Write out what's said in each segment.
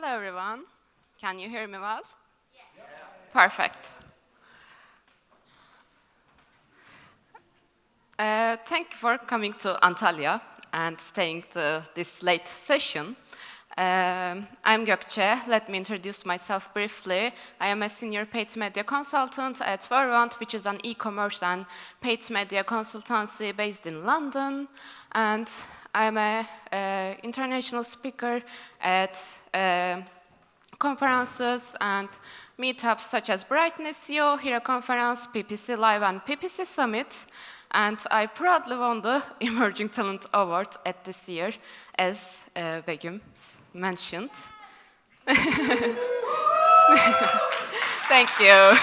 Hello, everyone. Can you hear me well? Yeah. Perfect. Thank you for coming to Antalya and staying to this late session. I'm Gokce. Let me introduce myself briefly. I am a senior paid media consultant at Vervaunt, which is an e-commerce and paid media consultancy based in London. And I'm an international speaker at conferences and meetups such as Brightness SEO, Hero Conference, PPC Live, and PPC Summit. And I proudly won the Emerging Talent Award at this year, as Begüm mentioned. Thank you.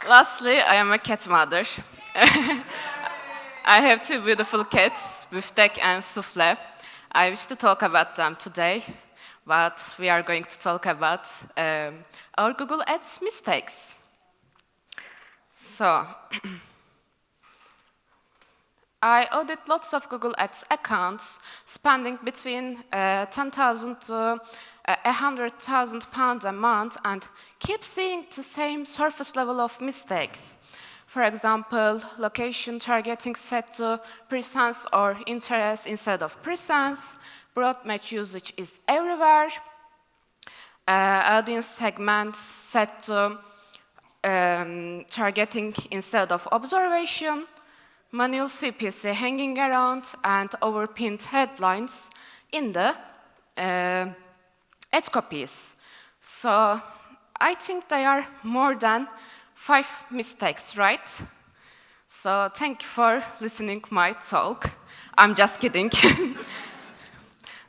Lastly, I am a cat mother. I have two beautiful cats, Büftek and Souffle. I wish to talk about them today, but we are going to talk about our Google Ads mistakes. So, I audit lots of Google Ads accounts, spending between 10,000 to 100,000 pounds a month, and keep seeing the same surface level of mistakes. For example, location targeting set to presence or interest instead of presence, broad match usage is everywhere, audience segments set to targeting instead of observation, manual CPC hanging around, and overpinned headlines in the ad copies. So I think there are more than 5 mistakes, right? So thank you for listening to my talk. I'm just kidding.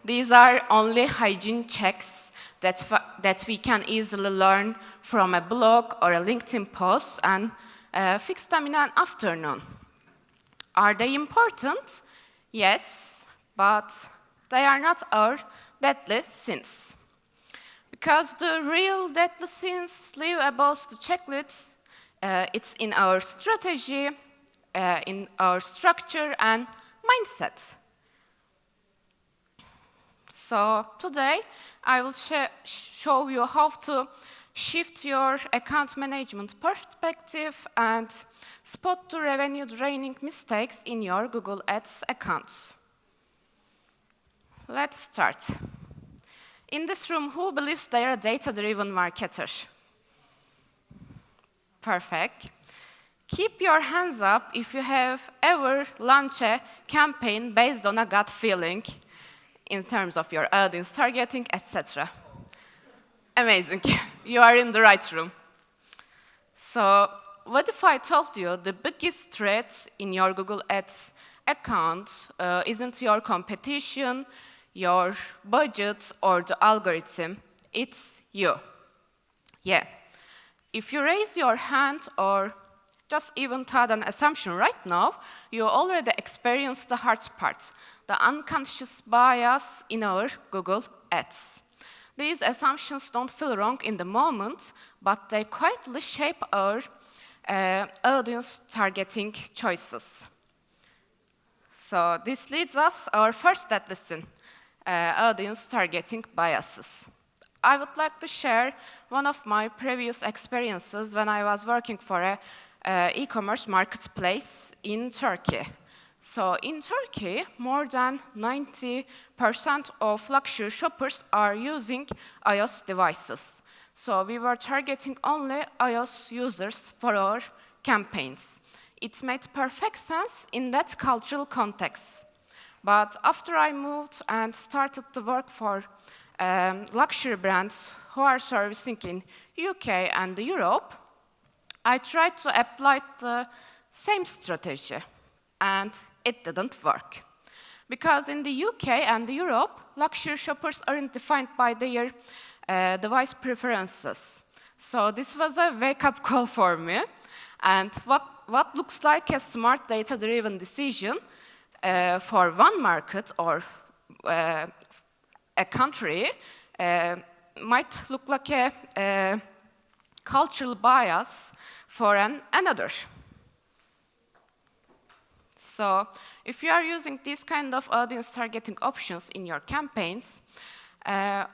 These are only hygiene checks that we can easily learn from a blog or a LinkedIn post and fix them in an afternoon. Are they important? Yes, but they are not our deadly sins. Because the real deadly sins live above the checklist. It's in our strategy, in our structure and mindset. So today, I will show you how to shift your account management perspective and spot the revenue-draining mistakes in your Google Ads accounts. Let's start. In this room, who believes they are a data-driven marketer? Perfect. Keep your hands up if you have ever launched a campaign based on a gut feeling in terms of your audience targeting, etc. Amazing. You are in the right room. So, what if I told you the biggest threat in your Google Ads account isn't your competition, your budget, or the algorithm? It's you. Yeah. If you raise your hand or just even thought an assumption right now, you already experienced the hard part, the unconscious bias in our Google Ads. These assumptions don't feel wrong in the moment, but they quietly shape our audience targeting choices. So this leads us our first deadly sin, audience targeting biases. I would like to share one of my previous experiences when I was working for a e-commerce marketplace in Turkey. So in Turkey, more than 90% of luxury shoppers are using iOS devices. So we were targeting only iOS users for our campaigns. It made perfect sense in that cultural context. But after I moved and started to work for luxury brands who are servicing in UK and Europe, I tried to apply the same strategy, and it didn't work. Because in the UK and Europe, luxury shoppers aren't defined by their device preferences. So this was a wake-up call for me, and what looks like a smart data-driven decision for one market or a country might look like a cultural bias for another. So if you are using these kind of audience targeting options in your campaigns,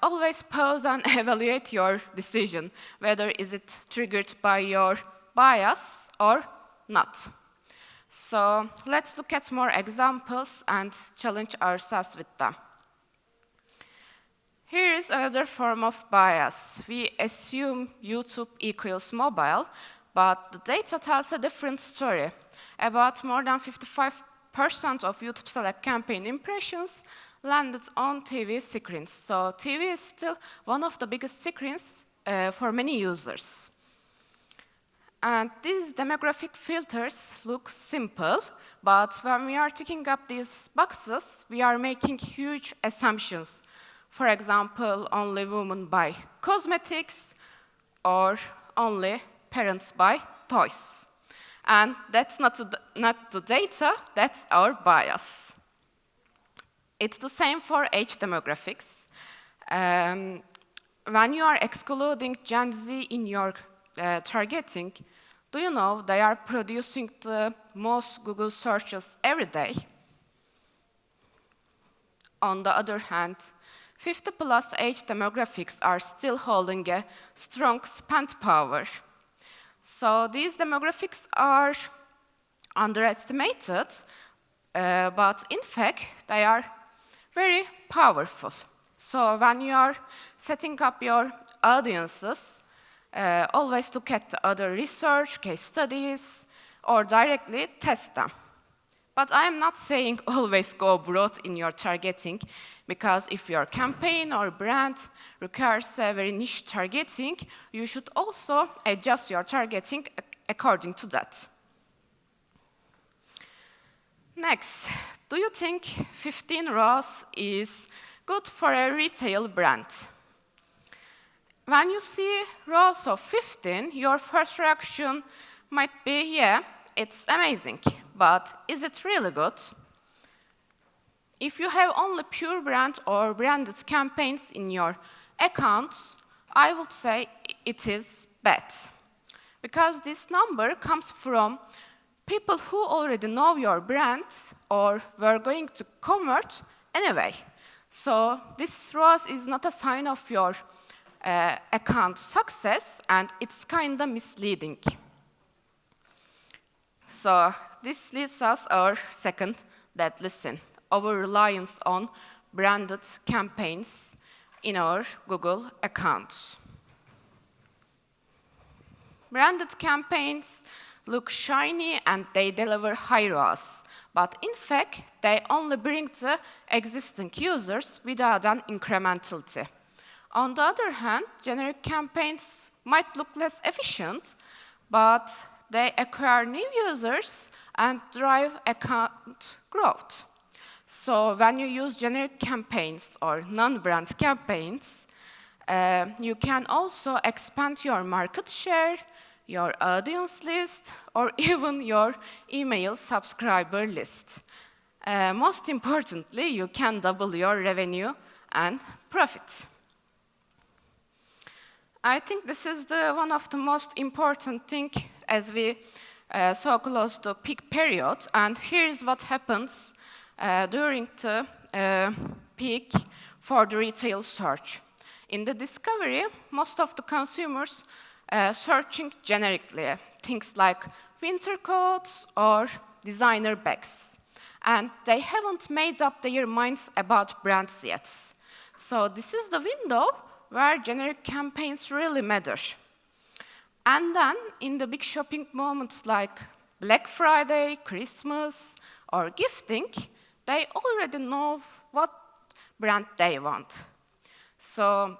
always pause and evaluate your decision, whether is it triggered by your bias or not. So let's look at more examples and challenge ourselves with them. Here is another form of bias. We assume YouTube equals mobile, but the data tells a different story. About more than 55% of YouTube Select campaign impressions landed on TV screens. So TV is still one of the biggest screens for many users. And these demographic filters look simple, but when we are ticking up these boxes, we are making huge assumptions. For example, only women buy cosmetics, or only parents buy toys. And that's not the data, that's our bias. It's the same for age demographics. When you are excluding Gen Z in your targeting, do you know they are producing the most Google searches every day? On the other hand, 50-plus age demographics are still holding a strong spend power. So these demographics are underestimated, but in fact, they are very powerful. So when you are setting up your audiences, always look at the other research, case studies, or directly test them. But I am not saying always go broad in your targeting, because if your campaign or brand requires a very niche targeting, you should also adjust your targeting according to that. Next, do you think 15 ROAS is good for a retail brand? When you see ROAS of 15, your first reaction might be, yeah, it's amazing, but is it really good? If you have only pure brand or branded campaigns in your accounts, I would say it is bad. Because this number comes from people who already know your brand or were going to convert anyway. So this ROAS is not a sign of your account success, and it's kind of misleading. So this leads us our second dead lesson, over-reliance on branded campaigns in our Google accounts. Branded campaigns look shiny and they deliver high ROAS, but in fact, they only bring the existing users without an incrementality. On the other hand, generic campaigns might look less efficient, but they acquire new users and drive account growth. So when you use generic campaigns or non-brand campaigns, you can also expand your market share, your audience list, or even your email subscriber list. Most importantly, you can double your revenue and profit. I think this is one of the most important things as we so close to peak period, and here's what happens during the peak for the retail search. In the discovery, most of the consumers searching generically, things like winter coats or designer bags. And they haven't made up their minds about brands yet. So this is the window where generic campaigns really matter. And then in the big shopping moments like Black Friday, Christmas, or gifting, they already know what brand they want. So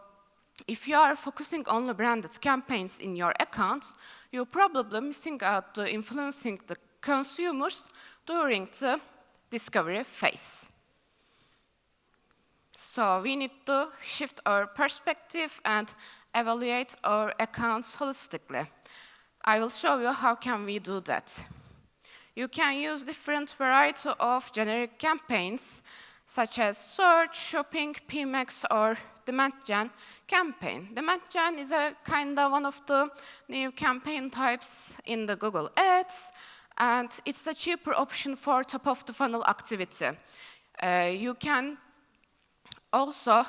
if you are focusing on the branded campaigns in your accounts, you're probably missing out to influencing the consumers during the discovery phase. So we need to shift our perspective and evaluate our accounts holistically. I will show you how can we do that. You can use different variety of generic campaigns, such as search, shopping, PMax, or demand gen campaign. Demand gen is a kind of one of the new campaign types in the Google Ads, and it's a cheaper option for top-of-the-funnel activity. You can also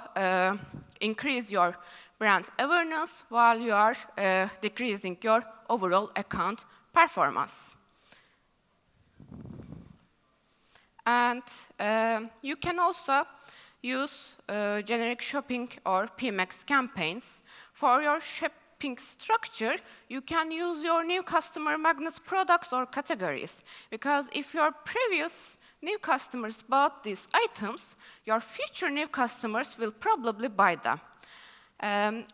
increase your brand awareness while you are decreasing your overall account performance. And you can also use generic shopping or PMax campaigns. For your shopping structure, you can use your new customer magnet products or categories. Because if your previous new customers bought these items, your future new customers will probably buy them.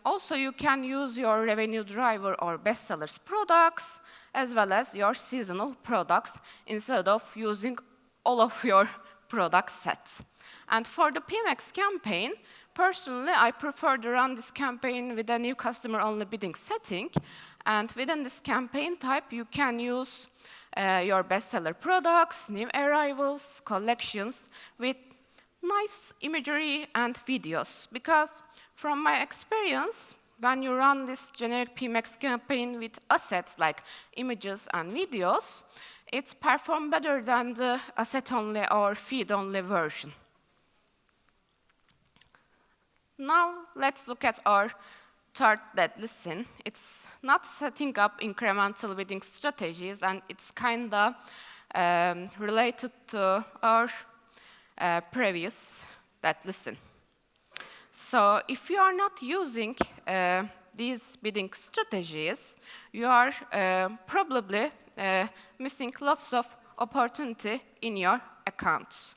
Also, you can use your revenue driver or bestsellers products, as well as your seasonal products, instead of using all of your product sets. And for the PMax campaign, personally, I prefer to run this campaign with a new customer-only bidding setting. And within this campaign type, you can use your bestseller products, new arrivals, collections with nice imagery and videos. Because from my experience, when you run this generic PMax campaign with assets like images and videos, it's performed better than the asset-only or feed-only version. Now, let's look at our third deadly sin. It's not setting up incremental bidding strategies, and it's kind of related to our previous deadly sin. So, if you are not using these bidding strategies, you are probably missing lots of opportunity in your accounts.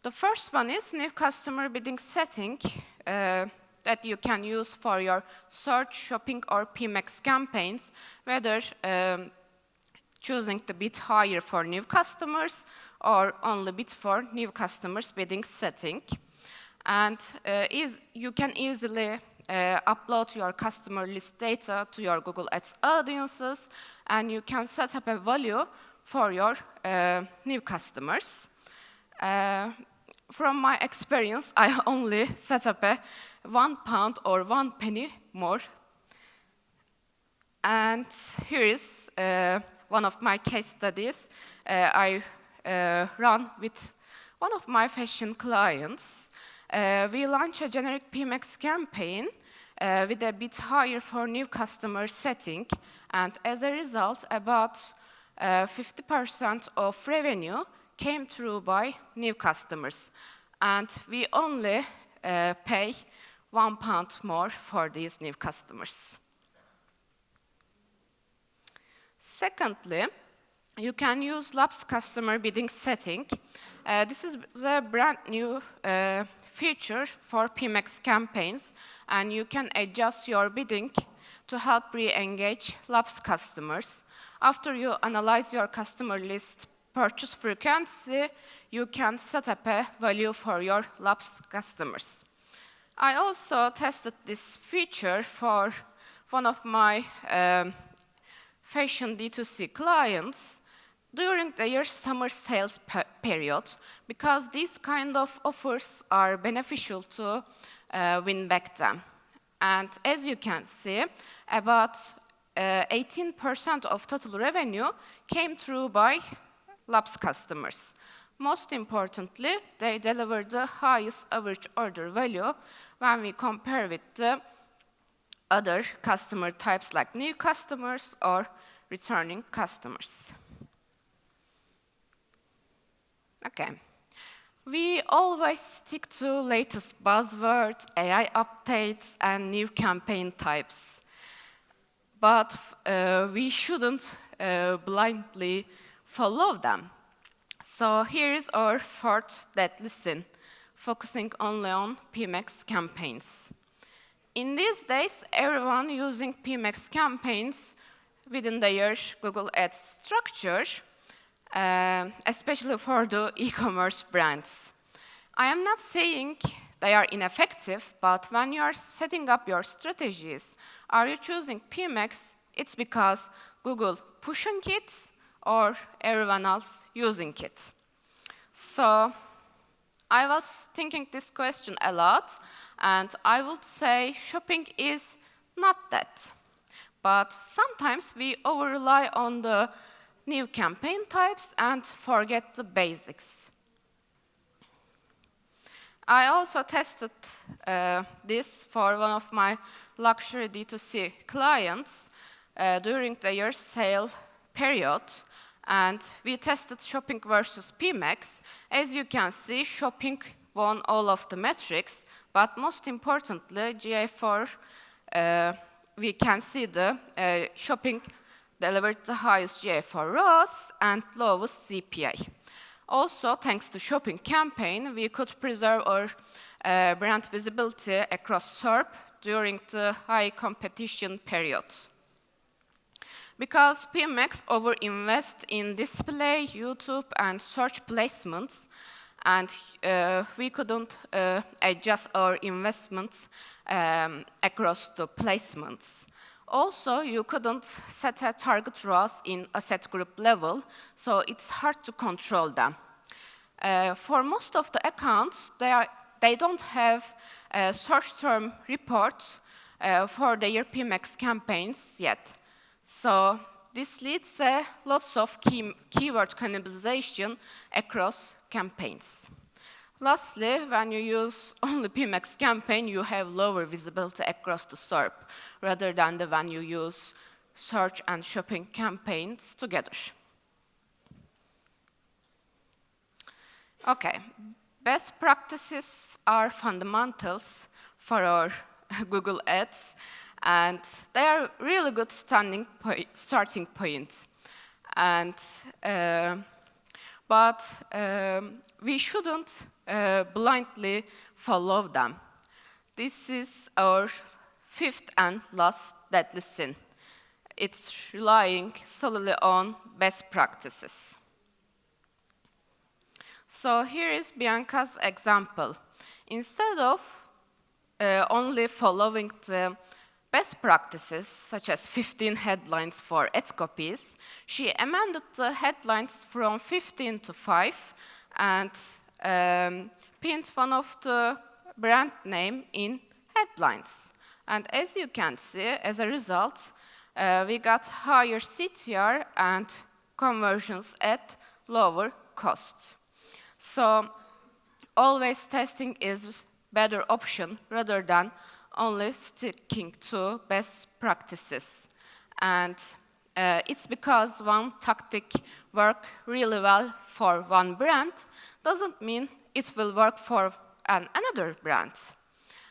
The first one is new customer bidding setting that you can use for your search, shopping, or PMax campaigns, whether choosing to bid higher for new customers or only bid for new customers bidding setting. And you can easily upload your customer list data to your Google Ads audiences, and you can set up a value for your new customers. From my experience, I only set up a £1 or 1 penny more. And here is one of my case studies I run with one of my fashion clients. We launched a generic PMax campaign with a bit higher for new customer setting, and as a result, about 50% of revenue came through by new customers, and we only pay £1 more for these new customers. Secondly, you can use lapsed customer bidding setting. This is a brand new feature for PMax campaigns, and you can adjust your bidding to help re-engage lapsed customers. After you analyze your customer list purchase frequency, you can set up a value for your lapsed customers. I also tested this feature for one of my fashion D2C clients during their summer sales period, because these kind of offers are beneficial to win back them. And as you can see, about 18% of total revenue came through by lapsed customers. Most importantly, they delivered the highest average order value when we compare with the other customer types like new customers or returning customers. Okay. We always stick to latest buzzwords, AI updates, and new campaign types. But we shouldn't blindly follow them. So here is our fourth deadly sin, focusing only on PMax campaigns. In these days, everyone using PMax campaigns within their Google Ads structure, especially for the e-commerce brands. I am not saying they are ineffective, but when you are setting up your strategies, are you choosing PMax? It's because Google pushing it or everyone else using it. So I was thinking this question a lot, and I would say shopping is not that. But sometimes we over-rely on the new campaign types and forget the basics. I also tested this for one of my luxury D2C clients during the year sale period, and we tested shopping versus PMax. As you can see, shopping won all of the metrics, but most importantly, GA4, we can see the shopping delivered the highest GA4 ROAS and lowest CPA. Also, thanks to shopping campaign, we could preserve our brand visibility across SERP during the high competition periods. Because PMax over-invest in display, YouTube, and search placements, and we couldn't adjust our investments across the placements. Also, you couldn't set a target ROAS in asset group level, so it's hard to control them. For most of the accounts, they don't have search term reports for their PMax campaigns yet. So this leads to lots of keyword cannibalization across campaigns. Lastly, when you use only PMax campaign, you have lower visibility across the SERP, rather than when you use search and shopping campaigns together. Okay, best practices are fundamentals for our Google Ads, and they are really good starting point. And but we shouldn't blindly follow them. This is our fifth and last deadly sin. It's relying solely on best practices. So here is Bianca's example. Instead of only following the best practices, such as 15 headlines for ad copies, she amended the headlines from 15 to 5 and pinned one of the brand name in headlines. And as you can see, as a result, we got higher CTR and conversions at lower costs. So always testing is better option rather than only sticking to best practices. And it's because one tactic works really well for one brand doesn't mean it will work for another brand.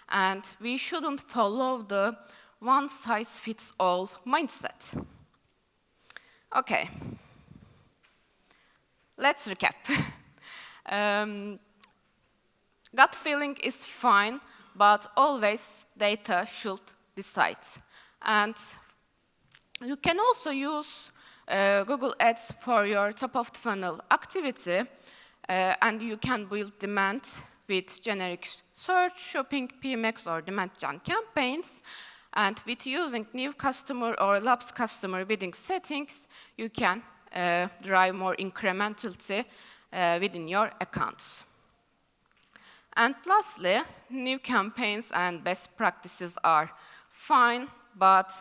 And we shouldn't follow the one-size-fits-all mindset. Okay, let's recap. Gut feeling is fine, but always data should decide. And you can also use Google Ads for your top-of-the-funnel activity, and you can build demand with generic search, shopping, PMax, or demand gen campaigns. And with using new customer or lapsed customer bidding settings, you can drive more incrementality within your accounts. And lastly, new campaigns and best practices are fine, but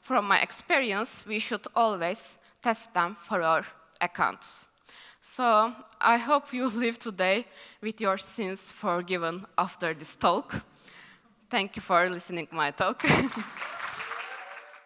from my experience, we should always test them for our accounts. So I hope you leave today with your sins forgiven after this talk. Thank you for listening to my talk.